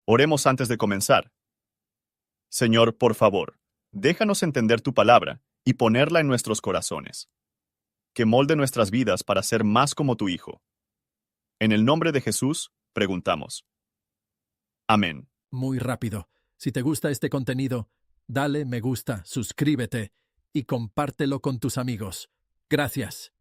Oremos antes de comenzar. Señor, por favor, déjanos entender tu palabra y ponerla en nuestros corazones. Que molde nuestras vidas para ser más como tu Hijo. En el nombre de Jesús, preguntamos. Amén. Muy rápido. Si te gusta este contenido, dale me gusta, suscríbete y compártelo con tus amigos. Gracias.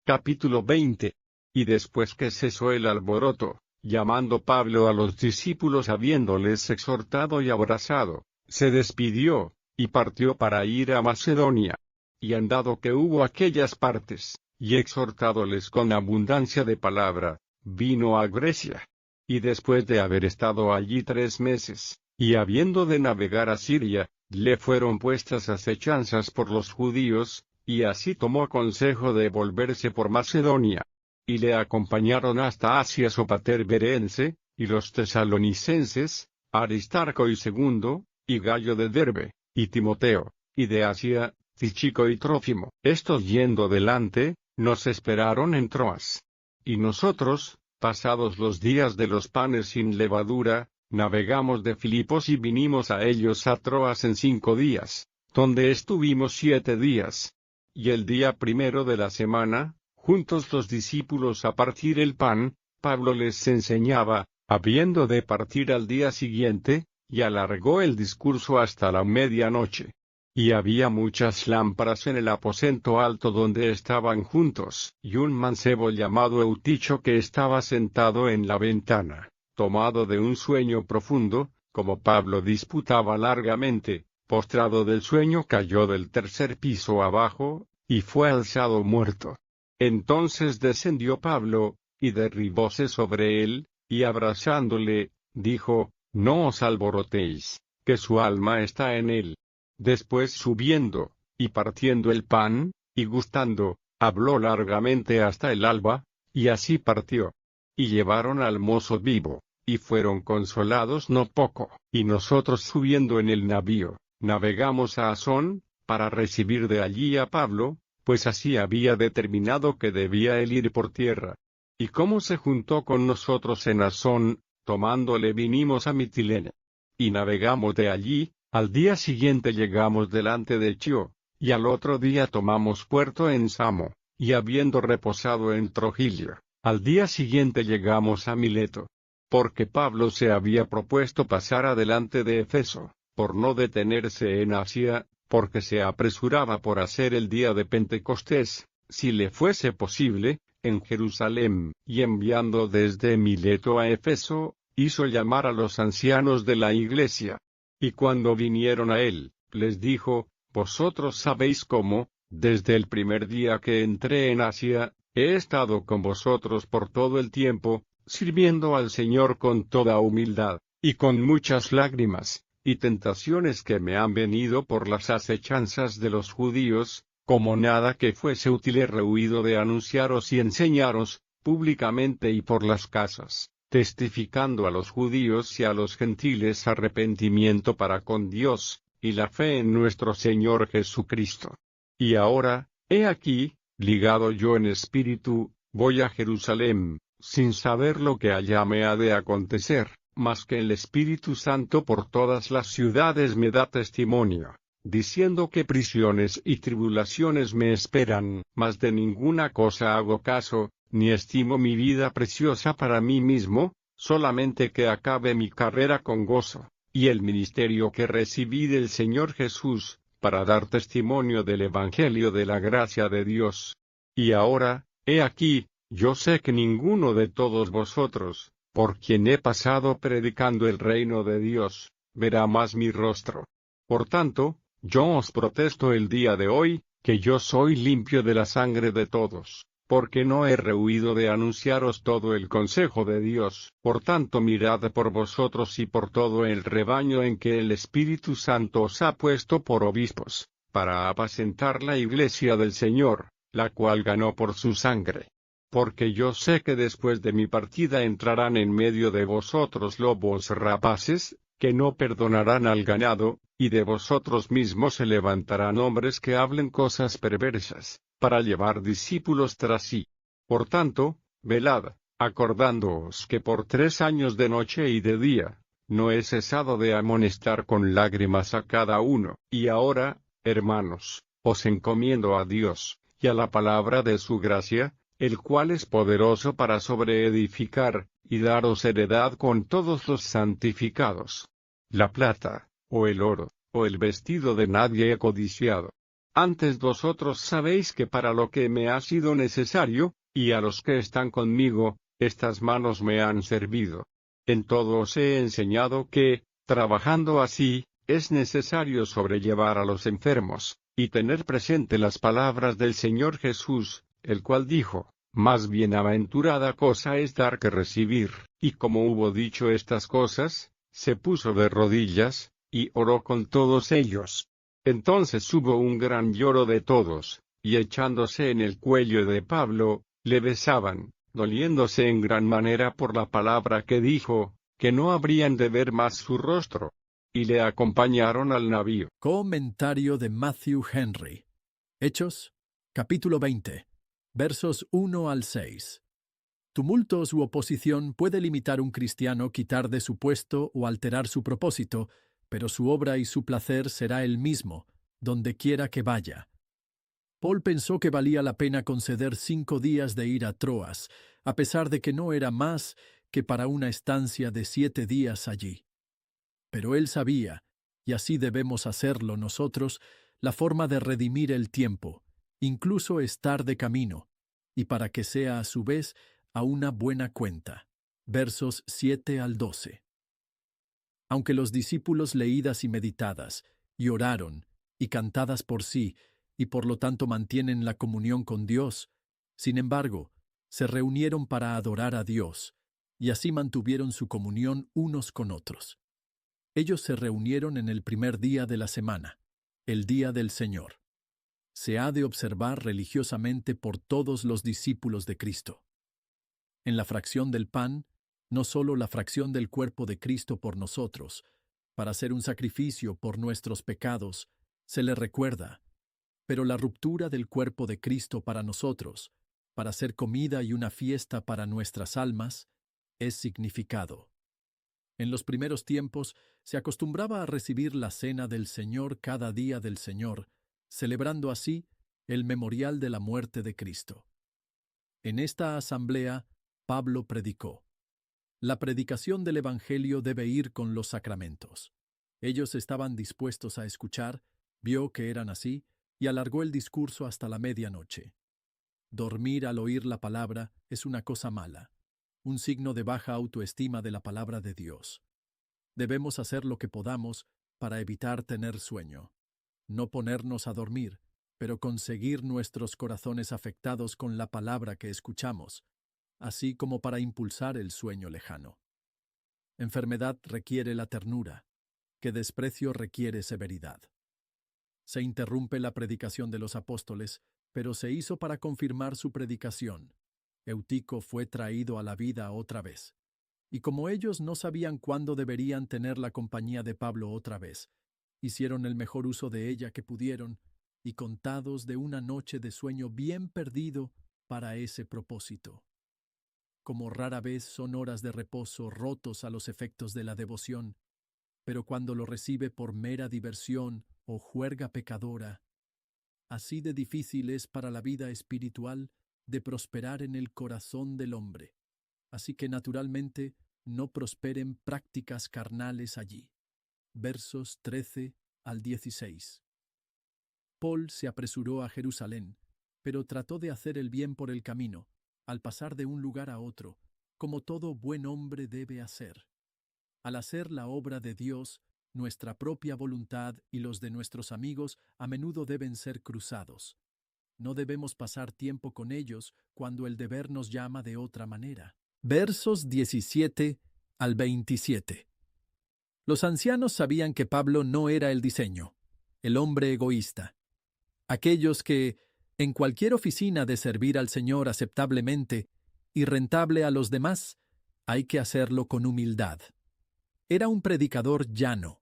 Capítulo 20. Y después que cesó el alboroto, llamando Pablo a los discípulos habiéndoles exhortado y abrazado, se despidió, y partió para ir a Macedonia. Y andado que hubo aquellas partes, y exhortádoles con abundancia de palabra, vino a Grecia. Y después de haber estado allí 3 meses, y habiendo de navegar a Siria, le fueron puestas acechanzas por los judíos, y así tomó consejo de volverse por Macedonia. Y le acompañaron hasta Asia Sopater Berense, y los tesalonicenses, Aristarco y Segundo, y Gallo de Derbe, y Timoteo, y de Asia, Tíchico y Trófimo. Estos yendo delante, nos esperaron en Troas. Y nosotros, pasados los días de los panes sin levadura, navegamos de Filipos y vinimos a ellos a Troas en 5 días, donde estuvimos 7 días. Y el día primero de la semana, juntos los discípulos a partir el pan, Pablo les enseñaba, habiendo de partir al día siguiente, y alargó el discurso hasta la medianoche. Y había muchas lámparas en el aposento alto donde estaban juntos, y un mancebo llamado Euticho que estaba sentado en la ventana, tomado de un sueño profundo, como Pablo disputaba largamente, postrado del sueño cayó del 3er piso abajo, y fue alzado muerto. Entonces descendió Pablo, y derribóse sobre él, y abrazándole, dijo, no os alborotéis, que su alma está en él. Después subiendo, y partiendo el pan, y gustando, habló largamente hasta el alba, y así partió. Y llevaron al mozo vivo, y fueron consolados no poco. Y nosotros subiendo en el navío, navegamos a Asón, para recibir de allí a Pablo, pues así había determinado que debía él ir por tierra. Y como se juntó con nosotros en Asón, tomándole vinimos a Mitilene. Y navegamos de allí. Al día siguiente llegamos delante de Chio, y al otro día tomamos puerto en Samo, y habiendo reposado en Trogilio, al día siguiente llegamos a Mileto. Porque Pablo se había propuesto pasar adelante de Efeso, por no detenerse en Asia, porque se apresuraba por hacer el día de Pentecostés, si le fuese posible, en Jerusalén, y enviando desde Mileto a Efeso, hizo llamar a los ancianos de la iglesia. Y cuando vinieron a él, les dijo, vosotros sabéis cómo, desde el primer día que entré en Asia, he estado con vosotros por todo el tiempo, sirviendo al Señor con toda humildad, y con muchas lágrimas, y tentaciones que me han venido por las acechanzas de los judíos, como nada que fuese útil he rehuido de anunciaros y enseñaros, públicamente y por las casas, testificando a los judíos y a los gentiles arrepentimiento para con Dios, y la fe en nuestro Señor Jesucristo. Y ahora, he aquí, ligado yo en espíritu, voy a Jerusalén, sin saber lo que allá me ha de acontecer, mas que el Espíritu Santo por todas las ciudades me da testimonio, diciendo que prisiones y tribulaciones me esperan, mas de ninguna cosa hago caso, ni estimo mi vida preciosa para mí mismo, solamente que acabe mi carrera con gozo, y el ministerio que recibí del Señor Jesús, para dar testimonio del Evangelio de la gracia de Dios. Y ahora, he aquí, yo sé que ninguno de todos vosotros, por quien he pasado predicando el reino de Dios, verá más mi rostro. Por tanto, yo os protesto el día de hoy, que yo soy limpio de la sangre de todos, porque no he rehuido de anunciaros todo el consejo de Dios. Por tanto mirad por vosotros y por todo el rebaño en que el Espíritu Santo os ha puesto por obispos, para apacentar la iglesia del Señor, la cual ganó por su sangre. Porque yo sé que después de mi partida entrarán en medio de vosotros lobos rapaces, que no perdonarán al ganado, y de vosotros mismos se levantarán hombres que hablen cosas perversas, para llevar discípulos tras sí. Por tanto, velad, acordándoos que por 3 años de noche y de día, no he cesado de amonestar con lágrimas a cada uno, y ahora, hermanos, os encomiendo a Dios, y a la palabra de su gracia, el cual es poderoso para sobreedificar, y daros heredad con todos los santificados. La plata, o el oro, o el vestido de nadie he codiciado. Antes vosotros sabéis que para lo que me ha sido necesario, y a los que están conmigo, estas manos me han servido. En todo os he enseñado que, trabajando así, es necesario sobrellevar a los enfermos, y tener presente las palabras del Señor Jesús, el cual dijo, más bienaventurada cosa es dar que recibir, y como hubo dicho estas cosas, se puso de rodillas, y oró con todos ellos. Entonces hubo un gran lloro de todos, y echándose en el cuello de Pablo, le besaban, doliéndose en gran manera por la palabra que dijo, que no habrían de ver más su rostro. Y le acompañaron al navío. Comentario de Matthew Henry. Hechos, capítulo 20, versos 1 al 6. Tumultos u oposición puede limitar un cristiano, quitar de su puesto o alterar su propósito, pero su obra y su placer será el mismo, donde quiera que vaya. Paul pensó que valía la pena conceder 5 días de ir a Troas, a pesar de que no era más que para una estancia de 7 días allí. Pero él sabía, y así debemos hacerlo nosotros, la forma de redimir el tiempo, incluso estar de camino, y para que sea a su vez a una buena cuenta. Versos 7 al 12. Aunque los discípulos leídas y meditadas, y oraron, y cantadas por sí, y por lo tanto mantienen la comunión con Dios, sin embargo, se reunieron para adorar a Dios, y así mantuvieron su comunión unos con otros. Ellos se reunieron en el primer día de la semana, el día del Señor. Se ha de observar religiosamente por todos los discípulos de Cristo. En la fracción del pan, no solo la fracción del cuerpo de Cristo por nosotros, para hacer un sacrificio por nuestros pecados, se le recuerda, pero la ruptura del cuerpo de Cristo para nosotros, para hacer comida y una fiesta para nuestras almas, es significado. En los primeros tiempos se acostumbraba a recibir la cena del Señor cada día del Señor, celebrando así el memorial de la muerte de Cristo. En esta asamblea, Pablo predicó. La predicación del Evangelio debe ir con los sacramentos. Ellos estaban dispuestos a escuchar, vio que eran así, y alargó el discurso hasta la medianoche. Dormir al oír la palabra es una cosa mala, un signo de baja autoestima de la palabra de Dios. Debemos hacer lo que podamos para evitar tener sueño. No ponernos a dormir, pero conseguir nuestros corazones afectados con la palabra que escuchamos, así como para impulsar el sueño lejano. Enfermedad requiere la ternura, que desprecio requiere severidad. Se interrumpe la predicación de los apóstoles, pero se hizo para confirmar su predicación. Eutico fue traído a la vida otra vez. Y como ellos no sabían cuándo deberían tener la compañía de Pablo otra vez, hicieron el mejor uso de ella que pudieron, y contados de una noche de sueño bien perdido para ese propósito. Como rara vez son horas de reposo rotos a los efectos de la devoción, pero cuando lo recibe por mera diversión o juerga pecadora, así de difícil es para la vida espiritual de prosperar en el corazón del hombre. Así que naturalmente no prosperen prácticas carnales allí. Versos 13 al 16. Paul se apresuró a Jerusalén, pero trató de hacer el bien por el camino, al pasar de un lugar a otro, como todo buen hombre debe hacer. Al hacer la obra de Dios, nuestra propia voluntad y los de nuestros amigos a menudo deben ser cruzados. No debemos pasar tiempo con ellos cuando el deber nos llama de otra manera. Versos 17 al 27. Los ancianos sabían que Pablo no era el diseño, el hombre egoísta. Aquellos que, en cualquier oficina de servir al Señor aceptablemente y rentable a los demás, hay que hacerlo con humildad. Era un predicador llano,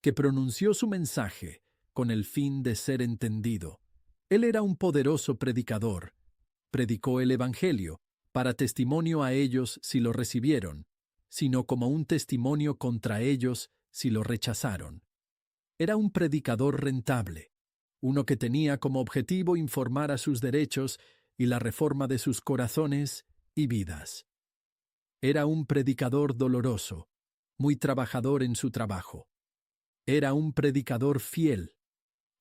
que pronunció su mensaje con el fin de ser entendido. Él era un poderoso predicador. Predicó el Evangelio para testimonio a ellos si lo recibieron, sino como un testimonio contra ellos si lo rechazaron. Era un predicador rentable, uno que tenía como objetivo informar a sus derechos y la reforma de sus corazones y vidas. Era un predicador doloroso, muy trabajador en su trabajo. Era un predicador fiel,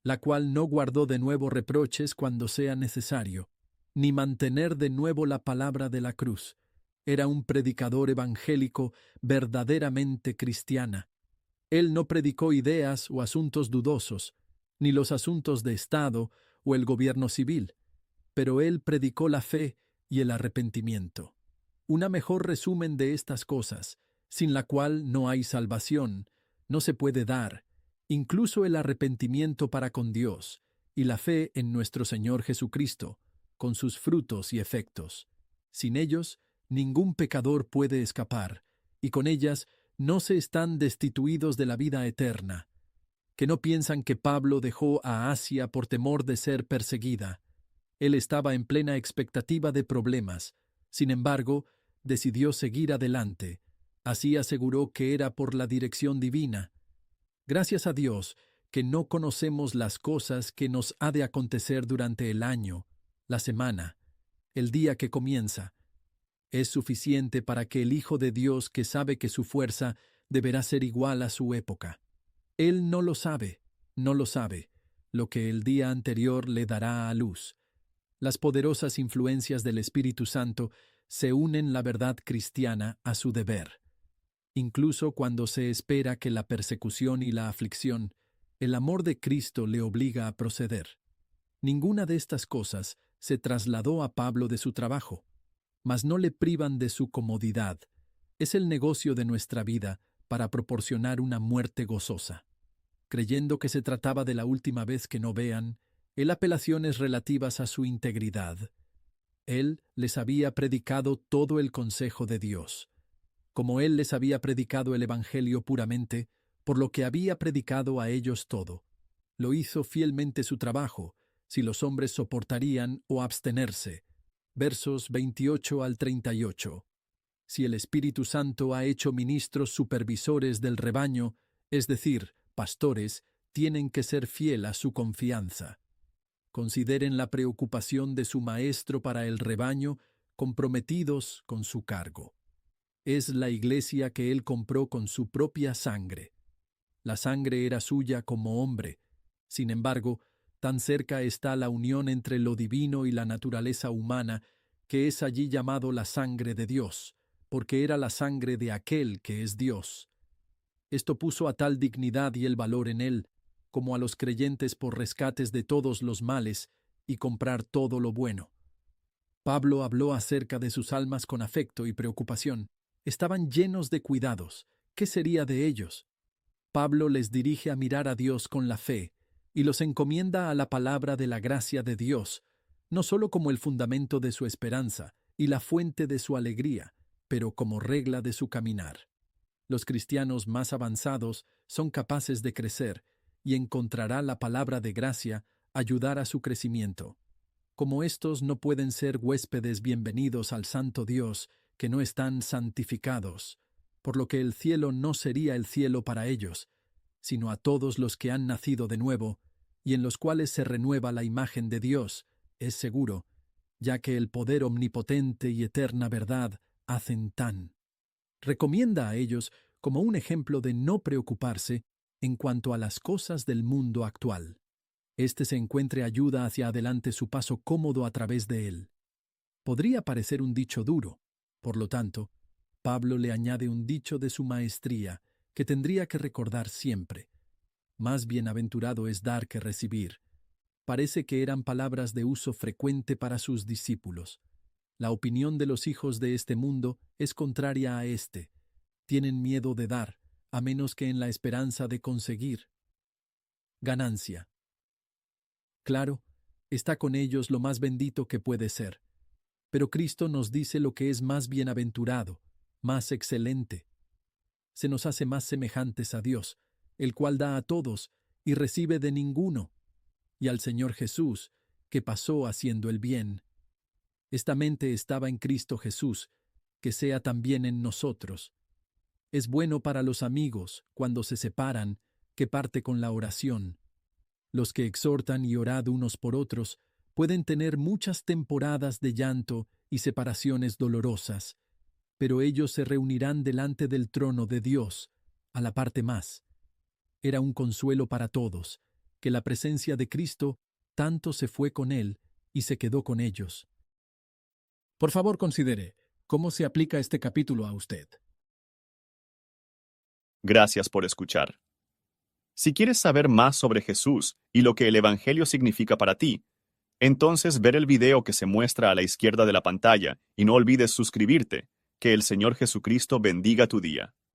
la cual no guardó de nuevo reproches cuando sea necesario, ni mantener de nuevo la palabra de la cruz. Era un predicador evangélico verdaderamente cristiana. Él no predicó ideas o asuntos dudosos, ni los asuntos de Estado o el gobierno civil, pero él predicó la fe y el arrepentimiento. Una mejor resumen de estas cosas, sin la cual no hay salvación, no se puede dar, incluso el arrepentimiento para con Dios, y la fe en nuestro Señor Jesucristo, con sus frutos y efectos. Sin ellos, ningún pecador puede escapar, y con ellas no se están destituidos de la vida eterna. Que no piensan que Pablo dejó a Asia por temor de ser perseguida. Él estaba en plena expectativa de problemas. Sin embargo, decidió seguir adelante. Así aseguró que era por la dirección divina. Gracias a Dios que no conocemos las cosas que nos ha de acontecer durante el año, la semana, el día que comienza. Es suficiente para que el Hijo de Dios, que sabe que su fuerza deberá ser igual a su época. Él no lo sabe, lo que el día anterior le dará a luz. Las poderosas influencias del Espíritu Santo se unen la verdad cristiana a su deber. Incluso cuando se espera que la persecución y la aflicción, el amor de Cristo le obliga a proceder. Ninguna de estas cosas se trasladó a Pablo de su trabajo, mas no le privan de su comodidad. Es el negocio de nuestra vida para proporcionar una muerte gozosa. Creyendo que se trataba de la última vez que no vean, él apelaciones relativas a su integridad. Él les había predicado todo el consejo de Dios. Como él les había predicado el Evangelio puramente, por lo que había predicado a ellos todo, lo hizo fielmente su trabajo, si los hombres soportarían o abstenerse. Versos 28 al 38. Si el Espíritu Santo ha hecho ministros supervisores del rebaño, es decir, pastores, tienen que ser fiel a su confianza. Consideren la preocupación de su maestro para el rebaño, comprometidos con su cargo. Es la iglesia que él compró con su propia sangre. La sangre era suya como hombre. Sin embargo, tan cerca está la unión entre lo divino y la naturaleza humana, que es allí llamado la sangre de Dios, porque era la sangre de aquel que es Dios. Esto puso a tal dignidad y el valor en él, como a los creyentes por rescates de todos los males y comprar todo lo bueno. Pablo habló acerca de sus almas con afecto y preocupación. Estaban llenos de cuidados. ¿Qué sería de ellos? Pablo les dirige a mirar a Dios con la fe y los encomienda a la palabra de la gracia de Dios, no solo como el fundamento de su esperanza y la fuente de su alegría, pero como regla de su caminar. Los cristianos más avanzados son capaces de crecer y encontrará la palabra de gracia ayudar a su crecimiento. Como éstos no pueden ser huéspedes bienvenidos al santo Dios, que no están santificados, por lo que el cielo no sería el cielo para ellos, sino a todos los que han nacido de nuevo, y en los cuales se renueva la imagen de Dios, es seguro, ya que el poder omnipotente y eterna verdad hacen tan. Recomienda a ellos como un ejemplo de no preocuparse en cuanto a las cosas del mundo actual. Este se encuentre ayuda hacia adelante su paso cómodo a través de él. Podría parecer un dicho duro. Por lo tanto, Pablo le añade un dicho de su maestría que tendría que recordar siempre. Más bienaventurado es dar que recibir. Parece que eran palabras de uso frecuente para sus discípulos. La opinión de los hijos de este mundo es contraria a éste. Tienen miedo de dar, a menos que en la esperanza de conseguir ganancia. Claro, está con ellos lo más bendito que puede ser. Pero Cristo nos dice lo que es más bienaventurado, más excelente. Se nos hace más semejantes a Dios, el cual da a todos y recibe de ninguno, y al Señor Jesús, que pasó haciendo el bien. Esta mente estaba en Cristo Jesús, que sea también en nosotros. Es bueno para los amigos, cuando se separan, que parte con la oración. Los que exhortan y orad unos por otros pueden tener muchas temporadas de llanto y separaciones dolorosas, pero ellos se reunirán delante del trono de Dios, a la parte más. Era un consuelo para todos, que la presencia de Cristo tanto se fue con él y se quedó con ellos. Por favor, considere cómo se aplica este capítulo a usted. Gracias por escuchar. Si quieres saber más sobre Jesús y lo que el Evangelio significa para ti, entonces ver el video que se muestra a la izquierda de la pantalla y no olvides suscribirte. Que el Señor Jesucristo bendiga tu día.